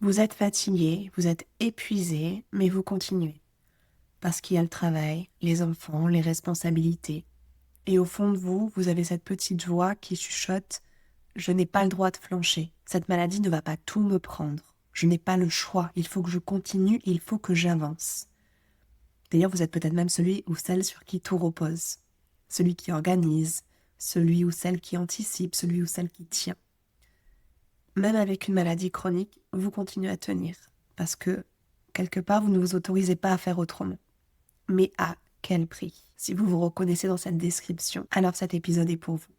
Vous êtes fatigué, vous êtes épuisé, mais vous continuez. Parce qu'il y a le travail, les enfants, les responsabilités. Et au fond de vous, vous avez cette petite voix qui chuchote « Je n'ai pas le droit de flancher. Cette maladie ne va pas tout me prendre. Je n'ai pas le choix. Il faut que je continue, il faut que j'avance. » D'ailleurs, vous êtes peut-être même celui ou celle sur qui tout repose. Celui qui organise, celui ou celle qui anticipe, celui ou celle qui tient. Même avec une maladie chronique, vous continuez à tenir. Parce que, quelque part, vous ne vous autorisez pas à faire autrement. Mais à quel prix? Si vous vous reconnaissez dans cette description, alors cet épisode est pour vous.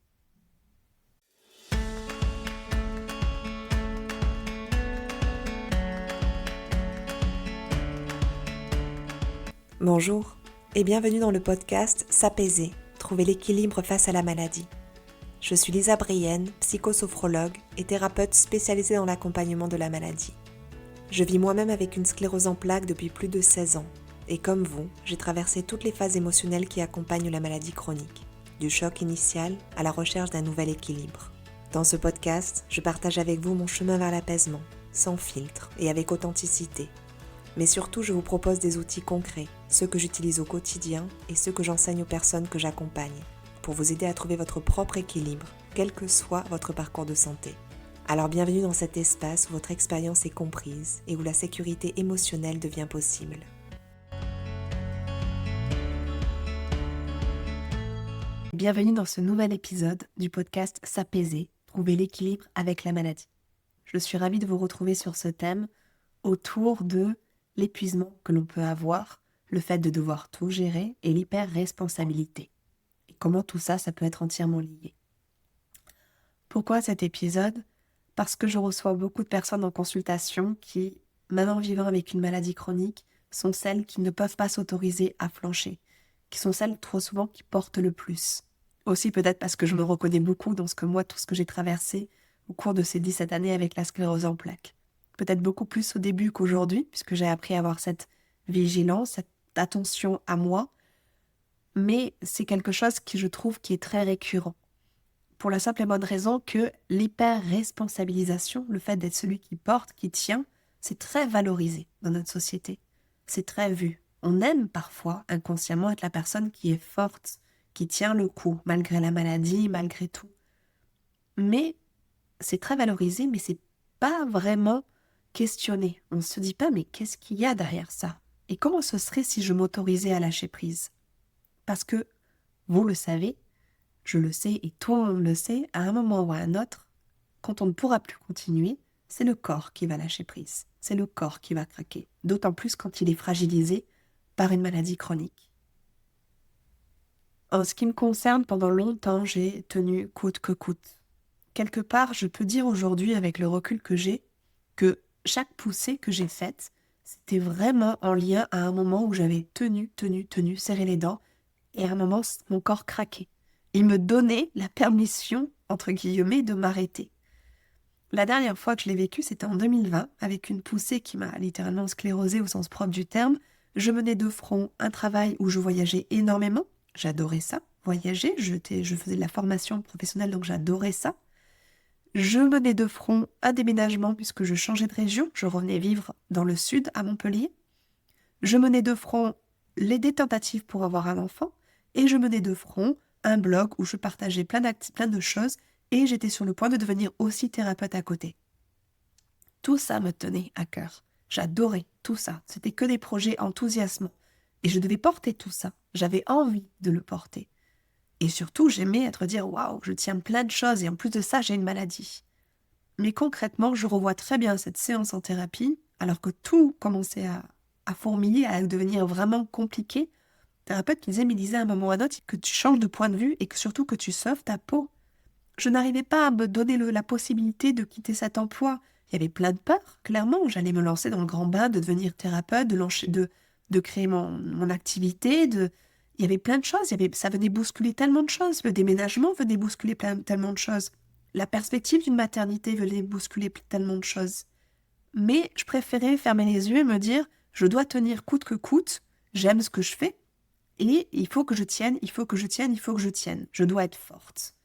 Bonjour et bienvenue dans le podcast S'apaiser, trouver l'équilibre face à la maladie. Je suis Lisa Brienne, psychosophrologue et thérapeute spécialisée dans l'accompagnement de la maladie. Je vis moi-même avec une sclérose en plaques depuis plus de 16 ans et comme vous, j'ai traversé toutes les phases émotionnelles qui accompagnent la maladie chronique, du choc initial à la recherche d'un nouvel équilibre. Dans ce podcast, je partage avec vous mon chemin vers l'apaisement, sans filtre et avec authenticité. Mais surtout, je vous propose des outils concrets, ceux que j'utilise au quotidien et ceux que j'enseigne aux personnes que j'accompagne, pour vous aider à trouver votre propre équilibre, quel que soit votre parcours de santé. Alors bienvenue dans cet espace où votre expérience est comprise et où la sécurité émotionnelle devient possible. Bienvenue dans ce nouvel épisode du podcast S'apaiser, trouver l'équilibre avec la maladie. Je suis ravie de vous retrouver sur ce thème autour de l'épuisement que l'on peut avoir, le fait de devoir tout gérer et l'hyper-responsabilité. Et comment tout ça, ça peut être entièrement lié. Pourquoi cet épisode? Parce que je reçois beaucoup de personnes en consultation qui, même en vivant avec une maladie chronique, sont celles qui ne peuvent pas s'autoriser à flancher, qui sont celles trop souvent qui portent le plus. Aussi peut-être parce que je me reconnais beaucoup dans tout ce que j'ai traversé au cours de ces 17 années avec la sclérose en plaques. Peut-être beaucoup plus au début qu'aujourd'hui, puisque j'ai appris à avoir cette vigilance, cette attention à moi, mais c'est quelque chose qui je trouve qui est très récurrent. Pour la simple et bonne raison que l'hyper-responsabilisation, le fait d'être celui qui porte, qui tient, c'est très valorisé dans notre société. C'est très vu. On aime parfois inconsciemment être la personne qui est forte, qui tient le coup, malgré la maladie, malgré tout. Mais c'est très valorisé, mais c'est pas vraiment questionné. On ne se dit pas, mais qu'est-ce qu'il y a derrière ça? Et comment ce serait si je m'autorisais à lâcher prise? Parce que, vous le savez, je le sais et tout le monde le sait, à un moment ou à un autre, quand on ne pourra plus continuer, c'est le corps qui va lâcher prise. C'est le corps qui va craquer. D'autant plus quand il est fragilisé par une maladie chronique. En ce qui me concerne, pendant longtemps, j'ai tenu coûte que coûte. Quelque part, je peux dire aujourd'hui, avec le recul que j'ai, que chaque poussée que j'ai faite, c'était vraiment en lien à un moment où j'avais tenu, serré les dents, et à un moment, mon corps craquait. Il me donnait la permission, entre guillemets, de m'arrêter. La dernière fois que je l'ai vécu, c'était en 2020, avec une poussée qui m'a littéralement sclérosée au sens propre du terme. Je menais de front un travail où je voyageais énormément. J'adorais ça, voyager. Je faisais de la formation professionnelle, donc j'adorais ça. Je menais de front un déménagement puisque je changeais de région. Je revenais vivre dans le sud, à Montpellier. Je menais de front des tentatives pour avoir un enfant. Et je menais de front un blog où je partageais plein de choses et j'étais sur le point de devenir aussi thérapeute à côté. Tout ça me tenait à cœur. J'adorais tout ça. C'était que des projets enthousiasmants. Et je devais porter tout ça. J'avais envie de le porter. Et surtout, j'aimais dire « Waouh, je tiens plein de choses et en plus de ça, j'ai une maladie. » Mais concrètement, je revois très bien cette séance en thérapie, alors que tout commençait à fourmiller, à devenir vraiment compliqué. Le thérapeute qui me disait à un moment ou à un autre que tu changes de point de vue et que surtout que tu sauves ta peau. Je n'arrivais pas à me donner la possibilité de quitter cet emploi. Il y avait plein de peurs, clairement. J'allais me lancer dans le grand bain, de devenir thérapeute, de créer mon activité. Il y avait plein de choses. Ça venait bousculer tellement de choses. Le déménagement venait bousculer tellement de choses. La perspective d'une maternité venait bousculer tellement de choses. Mais je préférais fermer les yeux et me dire « Je dois tenir coûte que coûte. J'aime ce que je fais. Et il faut que je tienne, il faut que je tienne, il faut que je tienne. Je dois être forte. »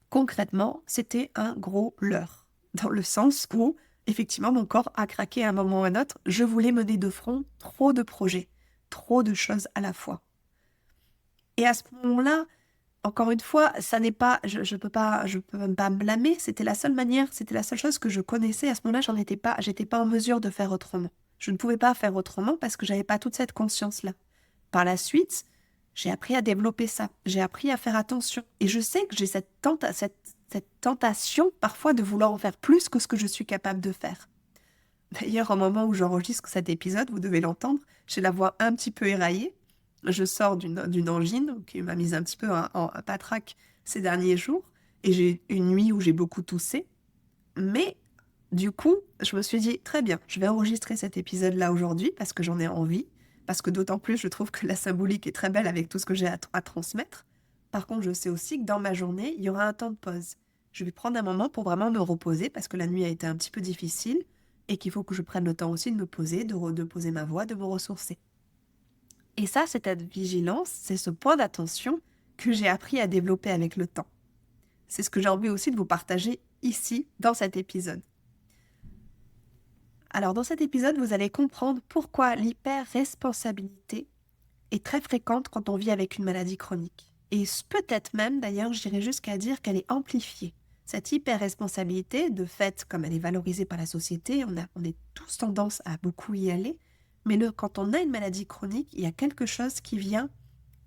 Concrètement, c'était un gros leurre, dans le sens où, effectivement, mon corps a craqué à un moment ou à un autre. Je voulais mener de front trop de projets, trop de choses à la fois. Et à ce moment-là, encore une fois, ça n'est pas, je peux même pas me blâmer. C'était la seule manière, c'était la seule chose que je connaissais. À ce moment-là, j'étais pas en mesure de faire autrement. Je ne pouvais pas faire autrement parce que j'avais pas toute cette conscience-là. Par la suite, j'ai appris à développer ça. J'ai appris à faire attention. Et je sais que j'ai cette tentation parfois de vouloir en faire plus que ce que je suis capable de faire. D'ailleurs, au moment où j'enregistre cet épisode, vous devez l'entendre, j'ai la voix un petit peu éraillée. Je sors d'une angine qui m'a mise un petit peu en patraque ces derniers jours. Et j'ai une nuit où j'ai beaucoup toussé. Mais du coup, je me suis dit, très bien, je vais enregistrer cet épisode-là aujourd'hui parce que j'en ai envie. Parce que d'autant plus, je trouve que la symbolique est très belle avec tout ce que j'ai à transmettre. Par contre, je sais aussi que dans ma journée, il y aura un temps de pause. Je vais prendre un moment pour vraiment me reposer parce que la nuit a été un petit peu difficile et qu'il faut que je prenne le temps aussi de me poser, de poser ma voix, de me ressourcer. Et ça, c'est cette vigilance, c'est ce point d'attention que j'ai appris à développer avec le temps. C'est ce que j'ai envie aussi de vous partager ici, dans cet épisode. Alors, dans cet épisode, vous allez comprendre pourquoi l'hyper-responsabilité est très fréquente quand on vit avec une maladie chronique. Et peut-être même, d'ailleurs, j'irais jusqu'à dire qu'elle est amplifiée. Cette hyper-responsabilité, de fait, comme elle est valorisée par la société, on a tous tendance à beaucoup y aller, mais quand on a une maladie chronique, il y a quelque chose qui vient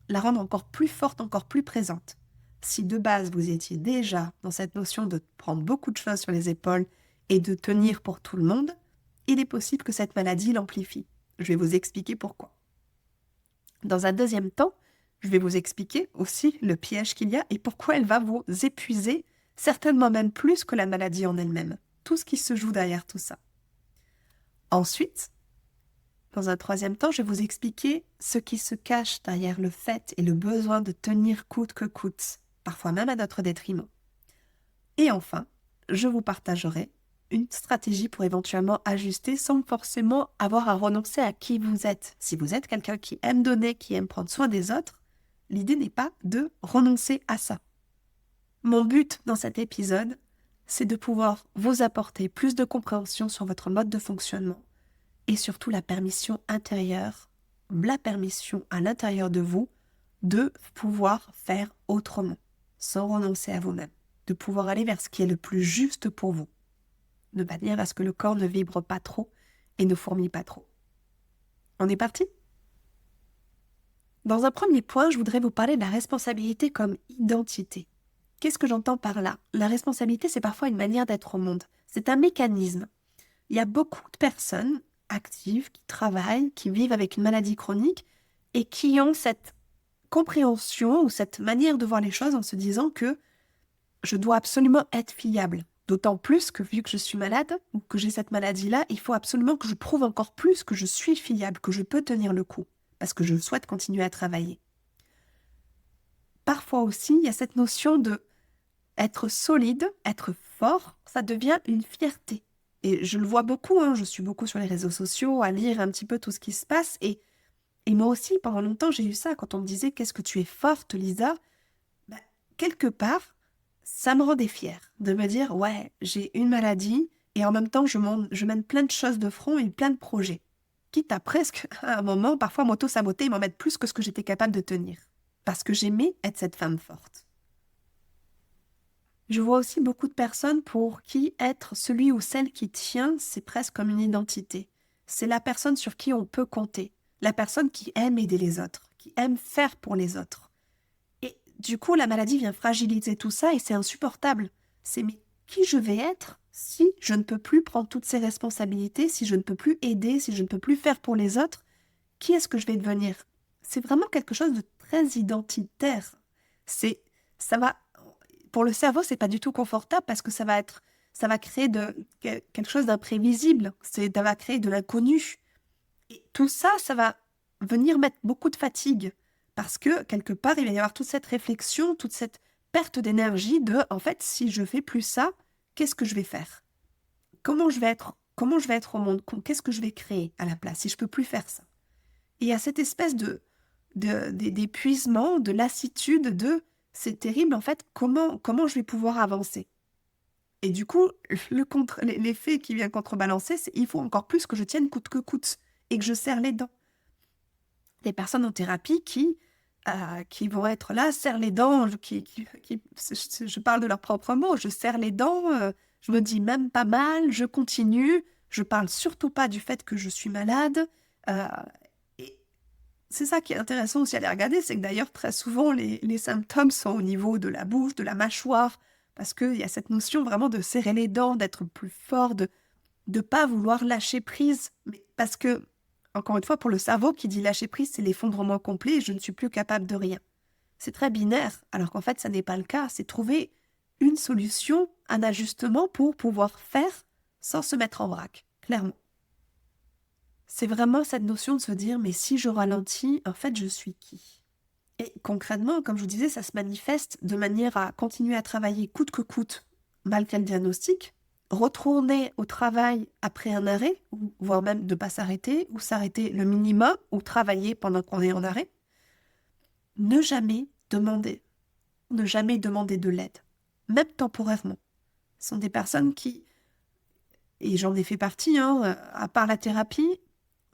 la rendre encore plus forte, encore plus présente. Si de base, vous étiez déjà dans cette notion de prendre beaucoup de choses sur les épaules et de tenir pour tout le monde, il est possible que cette maladie l'amplifie. Je vais vous expliquer pourquoi. Dans un deuxième temps, je vais vous expliquer aussi le piège qu'il y a et pourquoi elle va vous épuiser, certainement même plus que la maladie en elle-même. Tout ce qui se joue derrière tout ça. Ensuite, dans un troisième temps, je vais vous expliquer ce qui se cache derrière le fait et le besoin de tenir coûte que coûte, parfois même à notre détriment. Et enfin, je vous partagerai une stratégie pour éventuellement ajuster sans forcément avoir à renoncer à qui vous êtes. Si vous êtes quelqu'un qui aime donner, qui aime prendre soin des autres, l'idée n'est pas de renoncer à ça. Mon but dans cet épisode, c'est de pouvoir vous apporter plus de compréhension sur votre mode de fonctionnement et surtout la permission intérieure, la permission à l'intérieur de vous de pouvoir faire autrement, sans renoncer à vous-même, de pouvoir aller vers ce qui est le plus juste pour vous, de manière à ce que le corps ne vibre pas trop et ne fourmille pas trop. On est parti ? Dans un premier point, je voudrais vous parler de la responsabilité comme identité. Qu'est-ce que j'entends par là ? La responsabilité, c'est parfois une manière d'être au monde. C'est un mécanisme. Il y a beaucoup de personnes actives qui travaillent, qui vivent avec une maladie chronique et qui ont cette compréhension ou cette manière de voir les choses en se disant que je dois absolument être fiable. D'autant plus que vu que je suis malade ou que j'ai cette maladie-là, il faut absolument que je prouve encore plus que je suis fiable, que je peux tenir le coup, parce que je souhaite continuer à travailler. Parfois aussi, il y a cette notion de être solide, être fort, ça devient une fierté. Et je le vois beaucoup, je suis beaucoup sur les réseaux sociaux, à lire un petit peu tout ce qui se passe. Et moi aussi, pendant longtemps, j'ai eu ça. Quand on me disait « Qu'est-ce que tu es forte, Lisa ?» Quelque part, ça me rendait fière de me dire « Ouais, j'ai une maladie et en même temps, je mène plein de choses de front et plein de projets. » Quitte à presque, à un moment, parfois m'auto-saboter et m'en mettre plus que ce que j'étais capable de tenir. Parce que j'aimais être cette femme forte. Je vois aussi beaucoup de personnes pour qui être celui ou celle qui tient, c'est presque comme une identité. C'est la personne sur qui on peut compter, la personne qui aime aider les autres, qui aime faire pour les autres. Et du coup, la maladie vient fragiliser tout ça et c'est insupportable. C'est mais qui je vais être si je ne peux plus prendre toutes ces responsabilités, si je ne peux plus aider, si je ne peux plus faire pour les autres, qui est-ce que je vais devenir ? C'est vraiment quelque chose de très identitaire. Ça va... Pour le cerveau, c'est pas du tout confortable parce que ça va créer quelque chose d'imprévisible. Ça va créer de l'inconnu. Et tout ça, ça va venir mettre beaucoup de fatigue parce que quelque part, il va y avoir toute cette réflexion, toute cette perte d'énergie de, en fait, si je fais plus ça, qu'est-ce que je vais faire ? Comment je vais être au monde ? Qu'est-ce que je vais créer à la place si je peux plus faire ça ? Et il y a cette espèce d'épuisement, de lassitude, c'est terrible en fait, comment je vais pouvoir avancer ? Et du coup, l'effet qui vient contrebalancer, c'est il faut encore plus que je tienne coûte que coûte et que je serre les dents. Des personnes en thérapie qui vont être là, serrent les dents, je parle de leurs propres mots, je serre les dents, je me dis même pas mal, je continue, je parle surtout pas du fait que je suis malade. euh, et c'est ça qui est intéressant aussi à les regarder, c'est que d'ailleurs très souvent les symptômes sont au niveau de la bouche, de la mâchoire, parce qu'il y a cette notion vraiment de serrer les dents, d'être plus fort, de ne pas vouloir lâcher prise, mais parce que encore une fois, pour le cerveau qui dit lâcher prise, c'est l'effondrement complet et je ne suis plus capable de rien. C'est très binaire, alors qu'en fait, ça n'est pas le cas. C'est trouver une solution, un ajustement pour pouvoir faire sans se mettre en vrac, clairement. C'est vraiment cette notion de se dire, mais si je ralentis, en fait, je suis qui? Et concrètement, comme je vous disais, ça se manifeste de manière à continuer à travailler coûte que coûte, malgré le diagnostic, retourner au travail après un arrêt, voire même de ne pas s'arrêter, ou s'arrêter le minimum, ou travailler pendant qu'on est en arrêt. Ne jamais demander de l'aide, même temporairement. Ce sont des personnes qui, et j'en ai fait partie, à part la thérapie,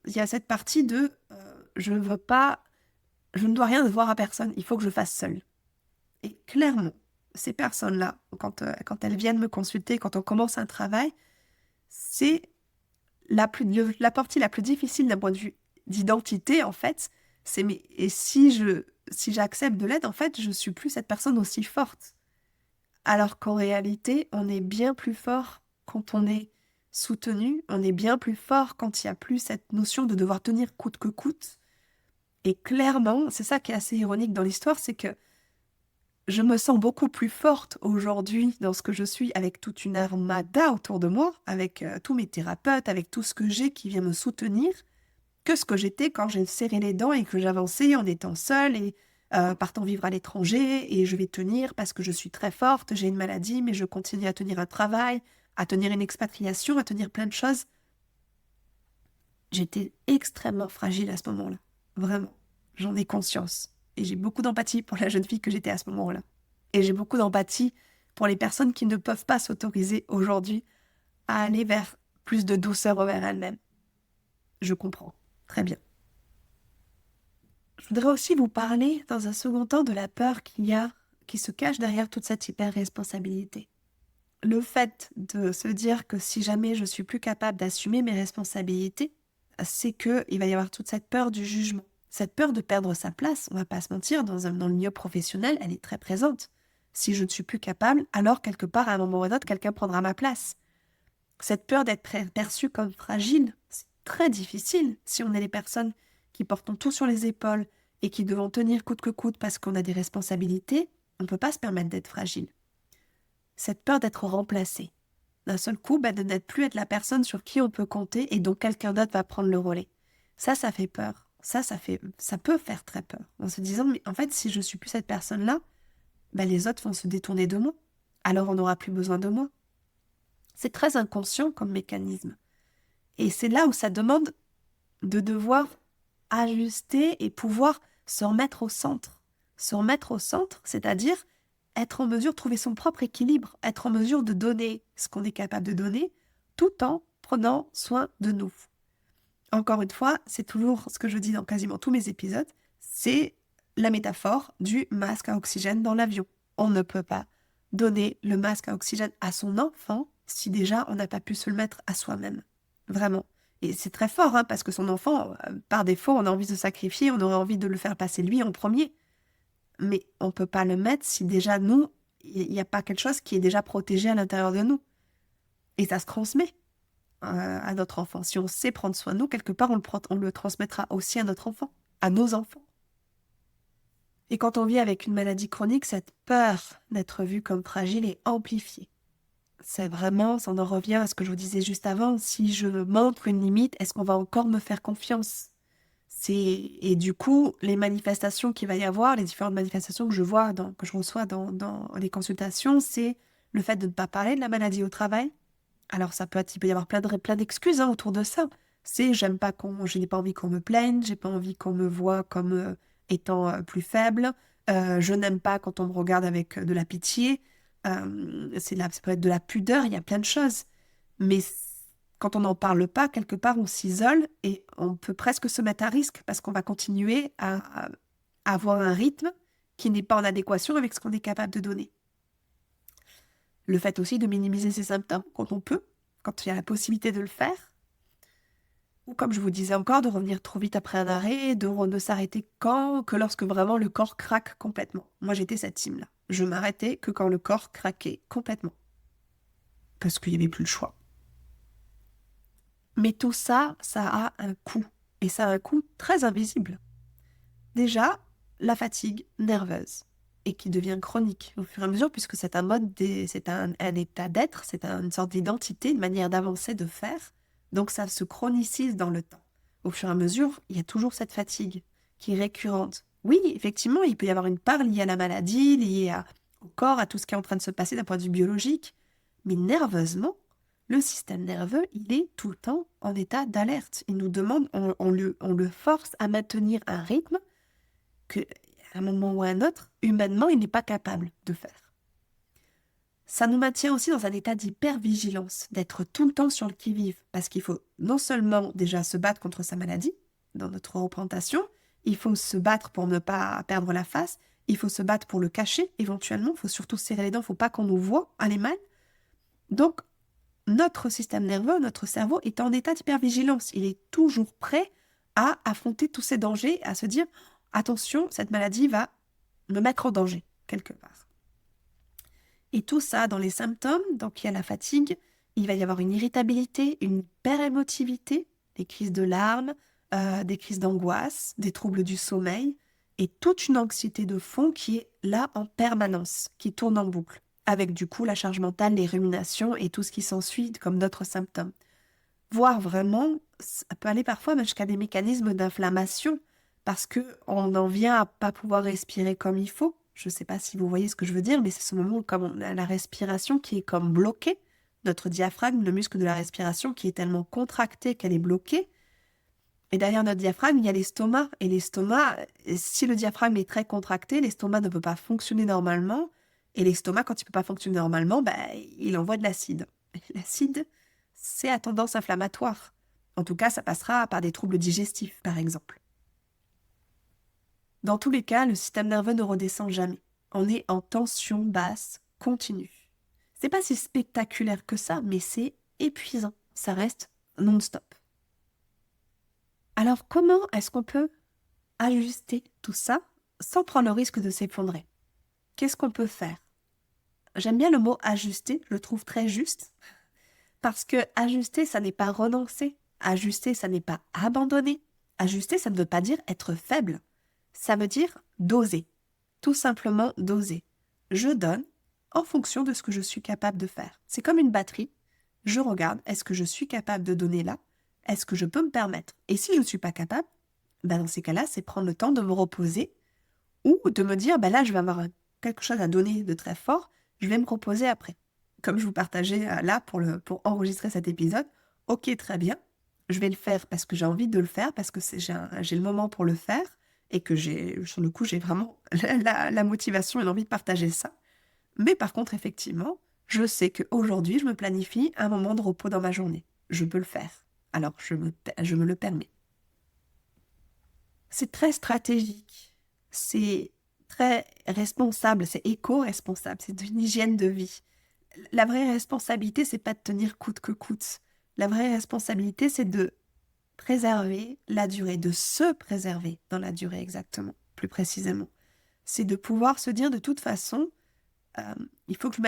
il y a cette partie de je ne veux pas, je ne dois rien devoir à personne, il faut que je fasse seule. Et clairement, ces personnes-là, quand elles viennent me consulter, quand on commence un travail, c'est la partie la plus difficile d'un point de vue d'identité, en fait. C'est mais et si j'accepte de l'aide, en fait, je suis plus cette personne aussi forte. Alors qu'en réalité, on est bien plus fort quand on est soutenu, on est bien plus fort quand il n'y a plus cette notion de devoir tenir coûte que coûte. Et clairement, c'est ça qui est assez ironique dans l'histoire, c'est que je me sens beaucoup plus forte aujourd'hui dans ce que je suis avec toute une armada autour de moi, avec tous mes thérapeutes, avec tout ce que j'ai qui vient me soutenir, que ce que j'étais quand j'ai serré les dents et que j'avançais en étant seule et partant vivre à l'étranger et je vais tenir parce que je suis très forte, j'ai une maladie, mais je continue à tenir un travail, à tenir une expatriation, à tenir plein de choses. J'étais extrêmement fragile à ce moment-là, vraiment, j'en ai conscience. Et j'ai beaucoup d'empathie pour la jeune fille que j'étais à ce moment-là. Et j'ai beaucoup d'empathie pour les personnes qui ne peuvent pas s'autoriser aujourd'hui à aller vers plus de douceur envers elles-mêmes. Je comprends. Très bien. Je voudrais aussi vous parler dans un second temps de la peur qui se cache derrière toute cette hyper-responsabilité. Le fait de se dire que si jamais je suis plus capable d'assumer mes responsabilités, c'est qu'il va y avoir toute cette peur du jugement. Cette peur de perdre sa place, on va pas se mentir, dans le milieu professionnel, elle est très présente. Si je ne suis plus capable, alors quelque part, à un moment ou à un autre, quelqu'un prendra ma place. Cette peur d'être perçue comme fragile, c'est très difficile si on est les personnes qui portons tout sur les épaules et qui devons tenir coûte que coûte parce qu'on a des responsabilités, on ne peut pas se permettre d'être fragile. Cette peur d'être remplacé. D'un seul coup, de n'être plus être la personne sur qui on peut compter et dont quelqu'un d'autre va prendre le relais. Ça fait peur. Ça peut faire très peur. En se disant, mais en fait, si je suis plus cette personne-là, les autres vont se détourner de moi. Alors on n'aura plus besoin de moi. C'est très inconscient comme mécanisme. Et c'est là où ça demande de devoir ajuster et pouvoir se remettre au centre. Se remettre au centre, c'est-à-dire être en mesure de trouver son propre équilibre, être en mesure de donner ce qu'on est capable de donner, tout en prenant soin de nous. Encore une fois, c'est toujours ce que je dis dans quasiment tous mes épisodes, c'est la métaphore du masque à oxygène dans l'avion. On ne peut pas donner le masque à oxygène à son enfant si déjà on n'a pas pu se le mettre à soi-même. Vraiment. Et c'est très fort, parce que son enfant, par défaut, on a envie de se sacrifier, on aurait envie de le faire passer lui en premier. Mais on ne peut pas le mettre si déjà nous, il n'y a pas quelque chose qui est déjà protégé à l'intérieur de nous. Et ça se transmet à notre enfant. Si on sait prendre soin de nous, quelque part, on le transmettra aussi à notre enfant, à nos enfants. Et quand on vit avec une maladie chronique, cette peur d'être vu comme fragile est amplifiée. C'est vraiment, ça en revient à ce que je vous disais juste avant, si je montre une limite, est-ce qu'on va encore me faire confiance ? Et du coup, les manifestations qu'il va y avoir, les différentes manifestations que je vois, que je reçois dans les consultations, c'est le fait de ne pas parler de la maladie au travail. Alors il peut y avoir plein d'excuses autour de ça. C'est je n'ai pas envie qu'on me plaigne, j'ai pas envie qu'on me voit comme étant plus faible, je n'aime pas quand on me regarde avec de la pitié. Ça peut être de la pudeur, il y a plein de choses. Mais quand on n'en parle pas, quelque part, on s'isole et on peut presque se mettre à risque parce qu'on va continuer à avoir un rythme qui n'est pas en adéquation avec ce qu'on est capable de donner. Le fait aussi de minimiser ses symptômes quand on peut, quand il y a la possibilité de le faire. Ou comme je vous disais encore, de revenir trop vite après un arrêt, de ne s'arrêter que lorsque vraiment le corps craque complètement. Moi, j'étais cette team-là. Je m'arrêtais que quand le corps craquait complètement. Parce qu'il n'y avait plus le choix. Mais tout ça, ça a un coût. Et ça a un coût très invisible. Déjà, la fatigue nerveuse. Et qui devient chronique au fur et à mesure, puisque c'est un c'est un état d'être, c'est une sorte d'identité, une manière d'avancer, de faire. Donc ça se chronicise dans le temps. Au fur et à mesure, il y a toujours cette fatigue qui est récurrente. Oui, effectivement, il peut y avoir une part liée à la maladie, au corps, à tout ce qui est en train de se passer d'un point de vue biologique. Mais nerveusement, le système nerveux, il est tout le temps en état d'alerte. Il nous demande, on le force à maintenir un rythme que, à un moment ou à un autre, humainement, il n'est pas capable de faire. Ça nous maintient aussi dans un état d'hypervigilance, d'être tout le temps sur le qui-vive, parce qu'il faut non seulement déjà se battre contre sa maladie, dans notre représentation, il faut se battre pour ne pas perdre la face, il faut se battre pour le cacher, éventuellement, il faut surtout serrer les dents, il ne faut pas qu'on nous voit aller mal. Donc, notre système nerveux, notre cerveau est en état d'hypervigilance. Il est toujours prêt à affronter tous ces dangers, à se dire « Attention, cette maladie va me mettre en danger, quelque part. » Et tout ça, dans les symptômes, donc il y a la fatigue, il va y avoir une irritabilité, une hyperémotivité, des crises de larmes, des crises d'angoisse, des troubles du sommeil, et toute une anxiété de fond qui est là en permanence, qui tourne en boucle, avec du coup la charge mentale, les ruminations et tout ce qui s'ensuit comme d'autres symptômes. Voire vraiment, ça peut aller parfois même jusqu'à des mécanismes d'inflammation, parce qu'on en vient à pas pouvoir respirer comme il faut. Je ne sais pas si vous voyez ce que je veux dire, mais c'est ce moment où comme on a la respiration qui est comme bloquée, notre diaphragme, le muscle de la respiration qui est tellement contracté qu'elle est bloquée. Et derrière notre diaphragme, il y a l'estomac. Et l'estomac, si le diaphragme est très contracté, l'estomac ne peut pas fonctionner normalement. Et l'estomac, quand il ne peut pas fonctionner normalement, il envoie de l'acide. Et l'acide, c'est à tendance inflammatoire. En tout cas, ça passera par des troubles digestifs, par exemple. Dans tous les cas, le système nerveux ne redescend jamais. On est en tension basse continue. C'est pas si spectaculaire que ça, mais c'est épuisant. Ça reste non-stop. Alors, comment est-ce qu'on peut ajuster tout ça sans prendre le risque de s'effondrer? Qu'est-ce qu'on peut faire? J'aime bien le mot ajuster, je le trouve très juste, parce que ajuster, ça n'est pas renoncer. Ajuster, ça n'est pas abandonner. Ajuster, ça ne veut pas dire être faible. Ça veut dire doser. Tout simplement doser. Je donne en fonction de ce que je suis capable de faire. C'est comme une batterie. Je regarde, est-ce que je suis capable de donner là? Est-ce que je peux me permettre? Et si je ne suis pas capable, dans ces cas-là, c'est prendre le temps de me reposer ou de me dire, là, je vais avoir quelque chose à donner de très fort, je vais me reposer après. Comme je vous partageais là pour enregistrer cet épisode, ok, très bien, je vais le faire parce que j'ai envie de le faire, parce que j'ai le moment pour le faire et que sur le coup, j'ai vraiment la motivation et l'envie de partager ça. Mais par contre, effectivement, je sais qu'aujourd'hui, je me planifie un moment de repos dans ma journée. Je peux le faire. Alors, je me le permets. C'est très stratégique. C'est très responsable. C'est éco-responsable. C'est une hygiène de vie. La vraie responsabilité, c'est pas de tenir coûte que coûte. La vraie responsabilité, c'est de préserver la durée, de se préserver dans la durée exactement, plus précisément. C'est de pouvoir se dire de toute façon, il faut que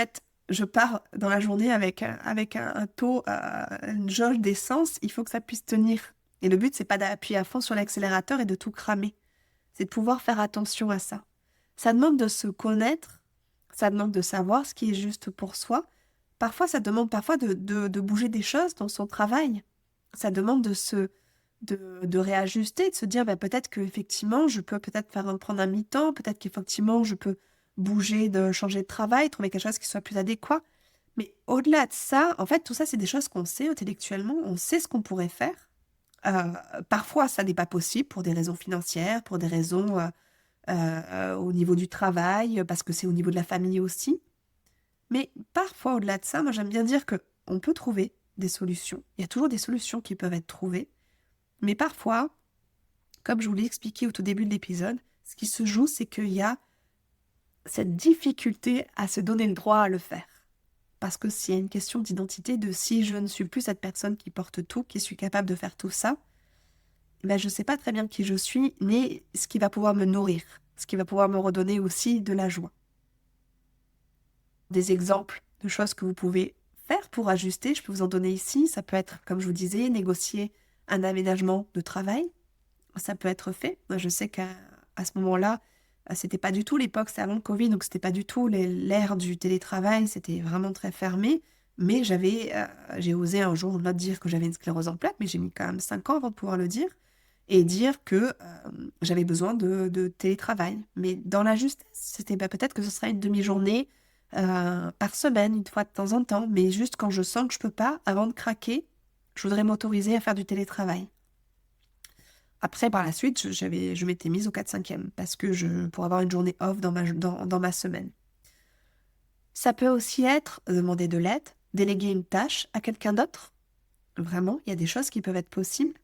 je pars dans la journée avec un taux, une jauge d'essence, il faut que ça puisse tenir. Et le but, c'est pas d'appuyer à fond sur l'accélérateur et de tout cramer. C'est de pouvoir faire attention à ça. Ça demande de se connaître, ça demande de savoir ce qui est juste pour soi. Parfois, ça demande de bouger des choses dans son travail. Ça demande de réajuster, de se dire peut-être qu'effectivement, je peux peut-être prendre un mi-temps, peut-être qu'effectivement, je peux bouger, de changer de travail, trouver quelque chose qui soit plus adéquat. Mais au-delà de ça, en fait, tout ça, c'est des choses qu'on sait intellectuellement, on sait ce qu'on pourrait faire. Parfois, ça n'est pas possible pour des raisons financières, pour des raisons au niveau du travail, parce que c'est au niveau de la famille aussi. Mais parfois, au-delà de ça, moi j'aime bien dire qu'on peut trouver des solutions. Il y a toujours des solutions qui peuvent être trouvées. Mais parfois, comme je vous l'ai expliqué au tout début de l'épisode, ce qui se joue, c'est qu'il y a cette difficulté à se donner le droit à le faire. Parce que s'il y a une question d'identité, de si je ne suis plus cette personne qui porte tout, qui suis capable de faire tout ça, ben je ne sais pas très bien qui je suis, ni ce qui va pouvoir me nourrir, ce qui va pouvoir me redonner aussi de la joie. Des exemples de choses que vous pouvez faire pour ajuster, je peux vous en donner ici. Ça peut être, comme je vous disais, négocier un aménagement de travail. Ça peut être fait. Moi, je sais qu'à ce moment-là, c'était pas du tout l'époque, c'était avant le Covid, donc c'était pas du tout l'ère du télétravail, c'était vraiment très fermé. Mais j'ai osé un jour not dire que j'avais une sclérose en plaques, mais j'ai mis quand même 5 ans avant de pouvoir le dire, et dire que j'avais besoin de télétravail. Mais dans la justesse, c'était peut-être que ce serait une demi-journée par semaine, une fois de temps en temps, mais juste quand je sens que je peux pas, avant de craquer, je voudrais m'autoriser à faire du télétravail. Après, par la suite, je m'étais mise au 4/5e parce que pour avoir une journée off dans ma semaine. Ça peut aussi être demander de l'aide, déléguer une tâche à quelqu'un d'autre. Vraiment, il y a des choses qui peuvent être possibles.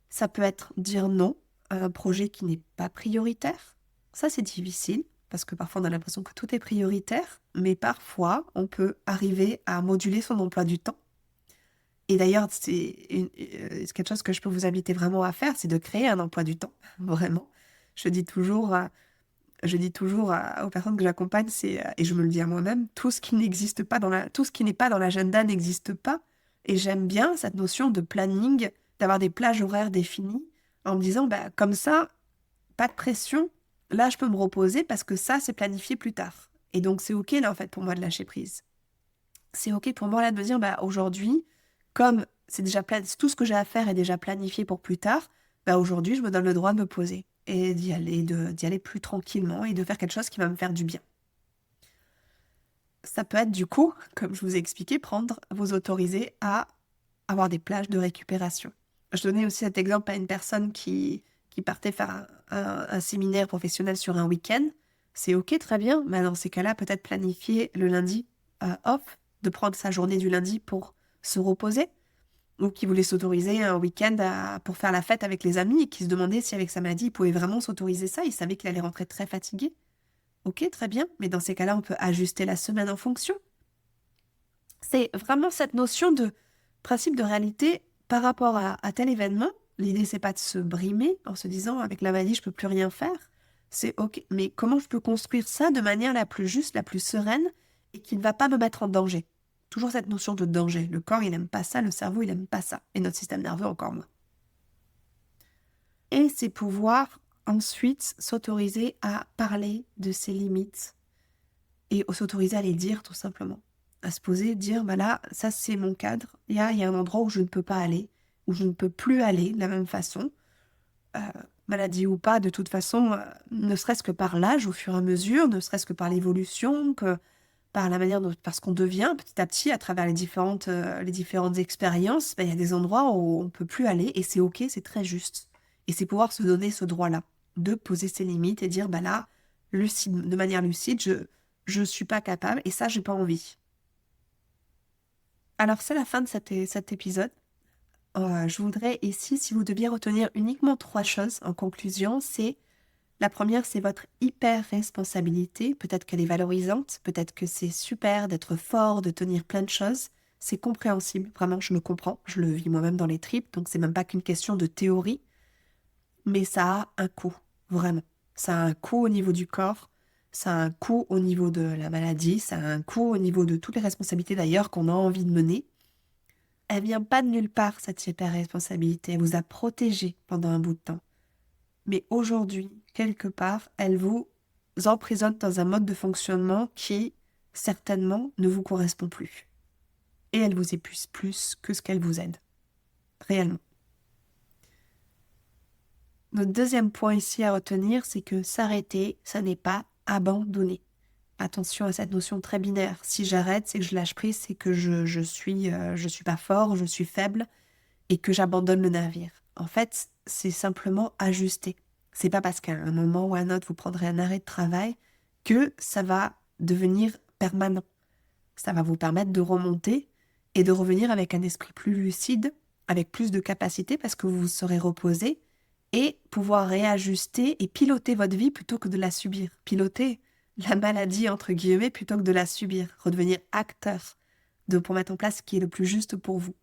Ça peut être dire non à un projet qui n'est pas prioritaire. Ça, c'est difficile parce que parfois on a l'impression que tout est prioritaire, mais parfois on peut arriver à moduler son emploi du temps. Et d'ailleurs, c'est quelque chose que je peux vous inviter vraiment à faire, c'est de créer un emploi du temps, vraiment. Je dis toujours, aux personnes que j'accompagne, et je me le dis à moi-même, tout ce qui n'existe pas tout ce qui n'est pas dans l'agenda n'existe pas. Et j'aime bien cette notion de planning, d'avoir des plages horaires définies, en me disant, bah, comme ça, pas de pression, là, je peux me reposer parce que ça, c'est planifié plus tard. Et donc, c'est OK, là, en fait, pour moi, de lâcher prise. C'est OK pour moi, là, de me dire, bah, aujourd'hui, comme tout ce que j'ai à faire est déjà planifié pour plus tard, bah aujourd'hui, je me donne le droit de me poser et d'y aller plus tranquillement et de faire quelque chose qui va me faire du bien. Ça peut être du coup, comme je vous ai expliqué, vous autoriser à avoir des plages de récupération. Je donnais aussi cet exemple à une personne qui partait faire un séminaire professionnel sur un week-end. C'est OK, très bien, mais dans ces cas-là, peut-être planifier le lundi off, de prendre sa journée du lundi pour se reposer, ou qui voulait s'autoriser un week-end pour faire la fête avec les amis et qui se demandait si avec sa maladie, il pouvait vraiment s'autoriser ça. Il savait qu'il allait rentrer très fatigué. Ok, très bien, mais dans ces cas-là, on peut ajuster la semaine en fonction. C'est vraiment cette notion de principe de réalité par rapport à tel événement. L'idée, c'est pas de se brimer en se disant avec la maladie, je peux plus rien faire. C'est ok, mais comment je peux construire ça de manière la plus juste, la plus sereine et qui ne va pas me mettre en danger. Toujours cette notion de danger. Le corps, il n'aime pas ça, le cerveau, il n'aime pas ça. Et notre système nerveux encore moins. Et c'est pouvoir ensuite s'autoriser à parler de ses limites et s'autoriser à les dire tout simplement. À se poser, dire, bah là, ça c'est mon cadre. Il y a un endroit où je ne peux pas aller, où je ne peux plus aller de la même façon. Euh, Maladie ou pas, de toute façon, ne serait-ce que par l'âge au fur et à mesure, ne serait-ce que par l'évolution, par la manière par ce qu'on devient petit à petit à travers les différentes expériences, il y a des endroits où on ne peut plus aller et c'est OK, c'est très juste. Et c'est pouvoir se donner ce droit-là, de poser ses limites et dire, bah là, de manière lucide, je suis pas capable et ça, j'ai pas envie. Alors, c'est la fin de cet épisode. Je voudrais ici, si vous deviez retenir uniquement 3 choses en conclusion, c'est la première, c'est votre hyper-responsabilité. Peut-être qu'elle est valorisante, peut-être que c'est super d'être fort, de tenir plein de choses. C'est compréhensible, vraiment, je me comprends, je le vis moi-même dans les tripes, donc c'est même pas qu'une question de théorie, mais ça a un coût, vraiment. Ça a un coût au niveau du corps, ça a un coût au niveau de la maladie, ça a un coût au niveau de toutes les responsabilités d'ailleurs qu'on a envie de mener. Elle vient pas de nulle part, cette hyper-responsabilité, elle vous a protégé pendant un bout de temps. Mais aujourd'hui, quelque part, elle vous emprisonne dans un mode de fonctionnement qui, certainement, ne vous correspond plus. Et elle vous épuise plus que ce qu'elle vous aide. Réellement. Notre deuxième point ici à retenir, c'est que s'arrêter, ça n'est pas abandonner. Attention à cette notion très binaire. Si j'arrête, c'est que je lâche prise, c'est que je suis pas fort, je suis faible et que j'abandonne le navire. En fait, c'est simplement ajuster. C'est pas parce qu'à un moment ou à un autre, vous prendrez un arrêt de travail que ça va devenir permanent. Ça va vous permettre de remonter et de revenir avec un esprit plus lucide, avec plus de capacité parce que vous vous serez reposé et pouvoir réajuster et piloter votre vie plutôt que de la subir. Piloter la maladie, entre guillemets, plutôt que de la subir. Redevenir acteur pour mettre en place ce qui est le plus juste pour vous.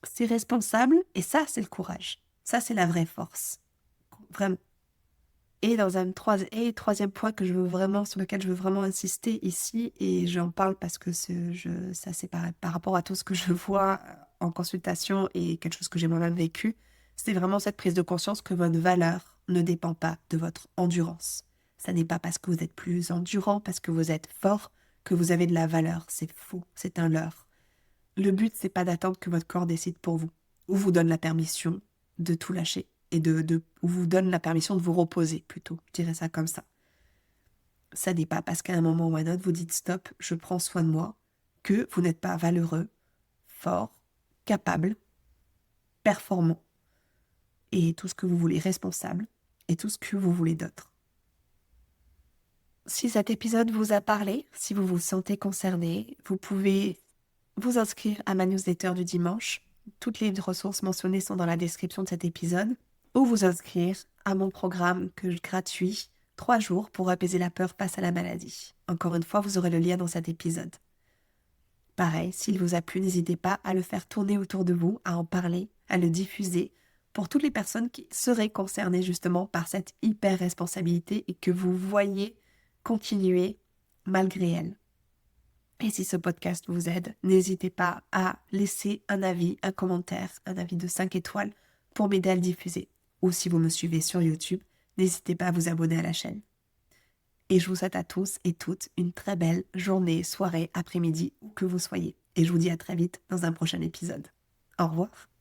C'est responsable et ça, c'est le courage. Ça, c'est la vraie force. Vraiment. Et troisième point sur lequel je veux vraiment insister ici, et j'en parle parce que ça c'est par rapport à tout ce que je vois en consultation et quelque chose que j'ai moi-même vécu, c'est vraiment cette prise de conscience que votre valeur ne dépend pas de votre endurance. Ça n'est pas parce que vous êtes plus endurant, parce que vous êtes fort, que vous avez de la valeur. C'est faux, c'est un leurre. Le but, c'est pas d'attendre que votre corps décide pour vous, ou vous donne la permission de tout lâcher, et ou vous donne la permission de vous reposer, plutôt, je dirais ça comme ça. Ça n'est pas parce qu'à un moment ou à un autre, vous dites stop, je prends soin de moi, que vous n'êtes pas valeureux, fort, capable, performant, et tout ce que vous voulez, responsable, et tout ce que vous voulez d'autre. Si cet épisode vous a parlé, si vous vous sentez concerné, vous pouvez vous inscrire à ma newsletter du dimanche. Toutes les ressources mentionnées sont dans la description de cet épisode. Ou vous inscrire à mon programme gratuit 3 jours pour apaiser la peur face à la maladie. Encore une fois, vous aurez le lien dans cet épisode. Pareil, s'il vous a plu, n'hésitez pas à le faire tourner autour de vous, à en parler, à le diffuser pour toutes les personnes qui seraient concernées justement par cette hyper responsabilité et que vous voyez continuer malgré elle. Et si ce podcast vous aide, n'hésitez pas à laisser un avis, un commentaire, un avis de 5 étoiles pour m'aider à le diffuser. Ou si vous me suivez sur YouTube, n'hésitez pas à vous abonner à la chaîne. Et je vous souhaite à tous et toutes une très belle journée, soirée, après-midi, où que vous soyez. Et je vous dis à très vite dans un prochain épisode. Au revoir.